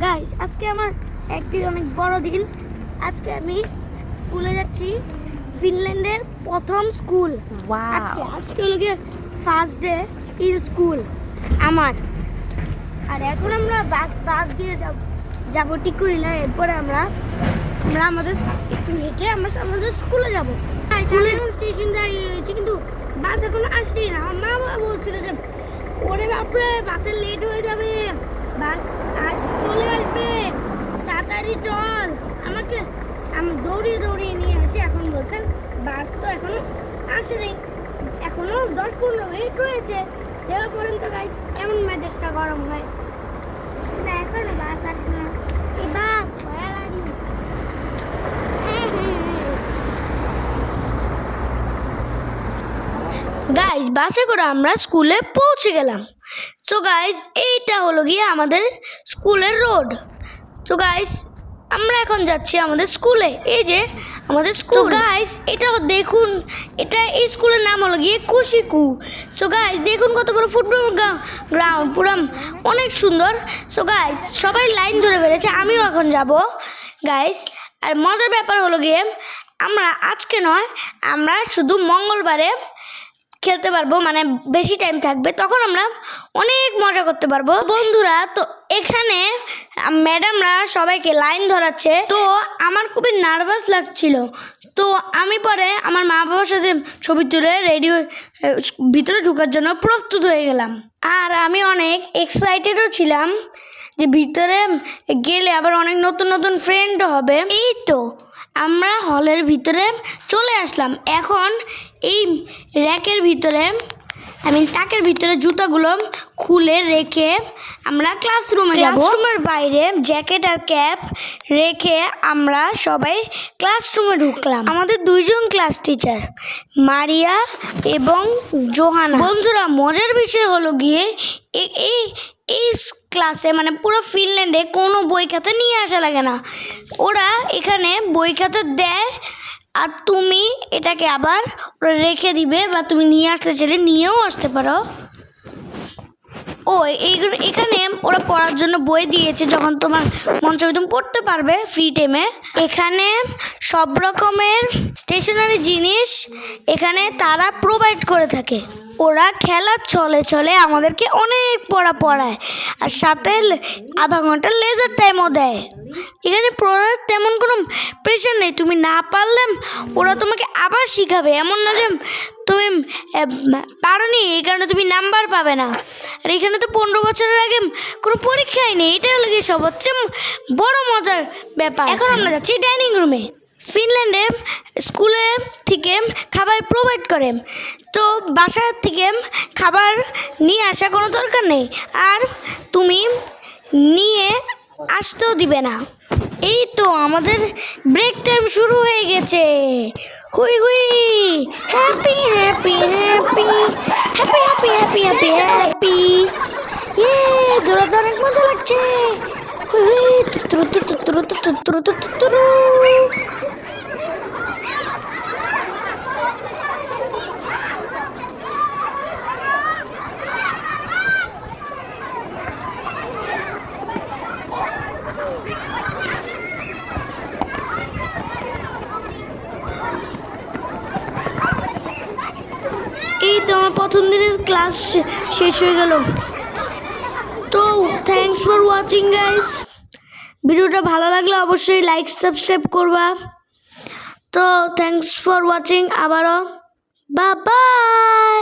Guys আজকে আমার একটি অনেক বড় দিন। আজকে আমি স্কুলে যাচ্ছি, ফিনল্যান্ডের প্রথম স্কুল। আজকে হলো গিয়ে ফার্স্ট ডে ইন স্কুল আমার। আর এখন আমরা বাস দিয়ে যাবো ঠিক করিলাম। এরপরে আমরা আমাদের একটু হেঁটে আমাদের স্কুলে যাবো। স্কুলে স্টেশন দাঁড়িয়ে রয়েছে, কিন্তু বাস এখন আসছেই না। আমার মা বাবা বলছিল যে ওরে বাপরে বাসের লেট হয়ে যাবে, বাস চলে আসবে, তাড়াতাড়ি চল। আমি দৌড়িয়ে নিয়ে আসি। এখন বলছেন বাস তো এখনো আসেনি, এখনো 10-15 মিনিট রয়েছে। দেওয়া পর্যন্ত গাইস এমন মেজাজটা গরম হয় না। এখনো বাস আসে না, এই বাস ভয়া লাগে। গাইস বাসে করে আমরা স্কুলে পৌঁছে গেলাম। সো গাইস এইটা হলো গিয়ে আমাদের স্কুলের রোড। সো গাইস আমরা এখন যাচ্ছি আমাদের স্কুলে। এই যে আমাদের স্কুল। গাইস এটা দেখুন, এই স্কুলের নাম হলো গিয়ে কুশিকু। সো গাইস দেখুন কত বড় ফুটবল গ্রাউন্ড, পুরো অনেক সুন্দর। সো গাইস সবাই লাইন ধরে ফেলেছে, আমিও এখন যাব গাইস। আর মজার ব্যাপার হলো গিয়ে আমরা আজকে নয়, আমরা শুধু মঙ্গলবারে খেলতে পারবো, মানে বেশি টাইম থাকবে, তখন আমরা অনেক মজা করতে পারবো বন্ধুরা। তো এখানে ম্যাডামরা সবাইকে লাইন ধরাচ্ছে, তো আমার খুবই নার্ভাস লাগছিল। তো আমি পরে আমার মা বাবার সাথে ছবি তুলে রেডি ভিতরে ঢোকার জন্য প্রস্তুত হয়ে গেলাম। আর আমি অনেক এক্সাইটেডও ছিলাম যে ভিতরে গেলে আবার অনেক নতুন নতুন ফ্রেন্ডও হবে। এই তো আমরা হলের ভিতরে চলে আসলাম। এখন এই র্যাকের ভিতরে, তাকের ভিতরে জুতাগুলো খুলে রেখে আমরা ক্লাসরুমে যাব। ক্লাসরুমের বাইরে জ্যাকেট আর ক্যাপ রেখে আমরা সবাই ক্লাসরুমে ঢুকলাম। আমাদের দুইজন ক্লাস টিচার, মারিয়া এবং জোহানা। বন্ধুরা মজার বিষয় হলো গিয়ে এই ক্লাসে, মানে পুরো ফিনল্যান্ডে কোনো বই খাতা নিয়ে আসা লাগে না। ওরা এখানে বই খাতা দেয়, আর তুমি এটাকে আবার রেখে দিবে, বা তুমি নিয়ে আসতে চাইলে নিয়েও আসতে পারো। এখানে ওরা পড়ার জন্য বই দিয়েছে, যখন তোমার মন চাইবে তুমি পড়তে পারবে ফ্রি টাইমে। এখানে সব রকমের স্টেশনারি জিনিস এখানে তারা প্রোভাইড করে থাকে। ওরা খেলার চলে আমাদেরকে অনেক পড়ায়, আর সাথে আধা ঘন্টার লেজার টাইমও দেয়। এখানে পড়ার তেমন কোনো প্রেশার নেই, তুমি না পারলে ওরা তোমাকে আবার শিখাবে। এমন না যে তুমি পারোনি এই কারণে তুমি নাম্বার পাবে না। আর এখানে তো 15 বছরের আগে কোনো পরীক্ষাই নেই, এটা হলো গিয়ে সবচেয়ে বড় মজার ব্যাপার। এখন আমরা যাচ্ছি ডাইনিং রুমে। ফিনল্যান্ডে স্কুলে থেকে খাবার প্রোভাইড করে, তো বাসার থেকে খাবার নিয়ে আসা কোনো দরকার নেই, আর তুমি নিয়ে আসতেও দিবে না। এই তো আমাদের ব্রেক টাইম শুরু হয়ে গেছে। হুই হুই, happy happy happy happy happy happy happy happy. দৌড়াতে অনেক মজা লাগছে। হুই হুই, তুরু তুরু তুরু তুরু তুরু তুরু তুরু। এই তো আমার প্রথম দিনের ক্লাস শেষ হয়ে গেল। তো থ্যাঙ্কস ফর ওয়াচিং গাইস। ভিডিওটা ভালো লাগলে অবশ্যই লাইক সাবস্ক্রাইব করবা। তো থ্যাঙ্কস ফর ওয়াচিং, আবারও বাই বাই।